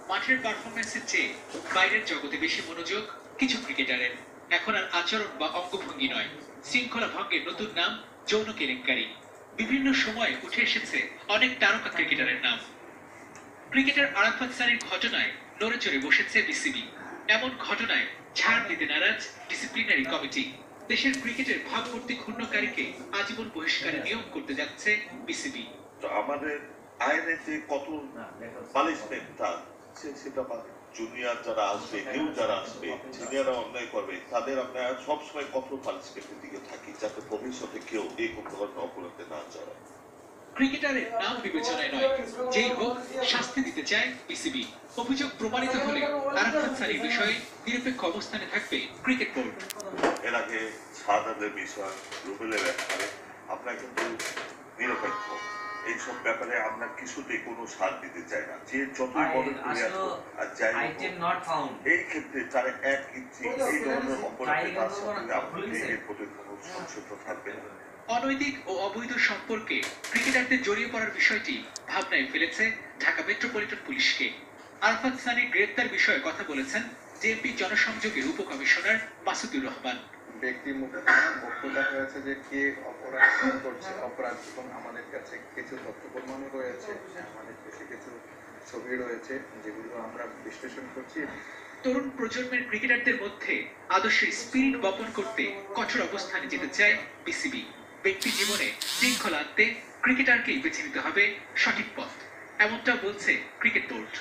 মাঠের পারফরম্যান্সের চেয়ে বাইরের জগতে বেশি মনোযোগ কিছু ক্রিকেটারের। এখন আর আচরণ বা অঙ্গভঙ্গি নয়, শৃঙ্খলা ভঙ্গের নতুন নাম যৌন কেলেঙ্কারি। বিভিন্ন সময়ে উঠে এসেছে অনেক তারকা ক্রিকেটারের নাম। ক্রিকেটার আরাফাত সানির ঘটনায় নড়ে চড়ে বসেছে বিসিবি। এমন ঘটনায় ছাড় দিতে নারাজ ডিসিপ্লিনারি কমিটি। দেশের ক্রিকেটের ভাবমূর্তি ক্ষুণ্ণকারীকে আজীবন বহিষ্কারের নিয়োগ করতে যাচ্ছে বিসিবি। আমাদের আইনে যে কত পানিশমেন্ট তার সেটা জুনিয়র যারা আসবে, নিউ যারা আসবে, সিনিয়ররা অন্যায় করবে, তাদের আমরা সবসময় কঠোর পানিশমেন্টের দিকে থাকি, যাতে ভবিষ্যতে কেউ এই ধরনের অপরাধে না জড়ায়। ক্রিকেটারের নাম বিবেচনায় নয়, যেই হোক শাস্তি দিতে চায় বিসিবি। অভিযোগ প্রমাণিত হলে আরাফাত সানির বিষয়ে নিরপেক্ষ অবস্থানে থাকবে ক্রিকেট বোর্ড। এর আগে শাহাদাতের বিষয়, রুবেলের ব্যাপারে আমরা কিন্তু নিরপেক্ষ। এইসব ব্যাপারে আমরা কিছুতেই কোনো সার দিতে চাই না। যে যতই বড় প্লেয়ার আর যাই এই ক্ষেত্রে তারা এক ইঞ্চি এই ধরনের অপরাধে তার সাথে আমাদের এর প্রতি কোনো সংশোধন থাকবে না। অনৈতিক ও অবৈধ সম্পর্কে ক্রিকেটারদের জড়িয়ে পড়ার বিষয়টি ভাবনায় ফেলেছে ঢাকা মেট্রোপলিটন পুলিশকে। আরাফাত সানির গ্রেপ্তার বিষয়ে কথা বলেছেন জেএমপি জনসংযোগের উপকমিশনার মাসুদুর রহমান। ব্যক্তির মুখে বক্তব্য হয়েছে যে কে অপরাধ করছে, অপরাধ এবং আমাদের কাছে কিছু তথ্য প্রমাণও রয়েছে, আমাদের কাছে কিছু ছবি রয়েছে যেগুলো আমরা বিশ্লেষণ করছি। তরুণ প্রজন্মের ক্রিকেটারদের মধ্যে আদর্শের স্পিরিট বপন করতে কঠোর অবস্থানে যেতে চায় বিসিবি। ব্যক্তি জীবনে শৃঙ্খলা আনতে ক্রিকেটারকেই বেছে নিতে হবে সঠিক পথ, এমনটা বলছে ক্রিকেট বোর্ড।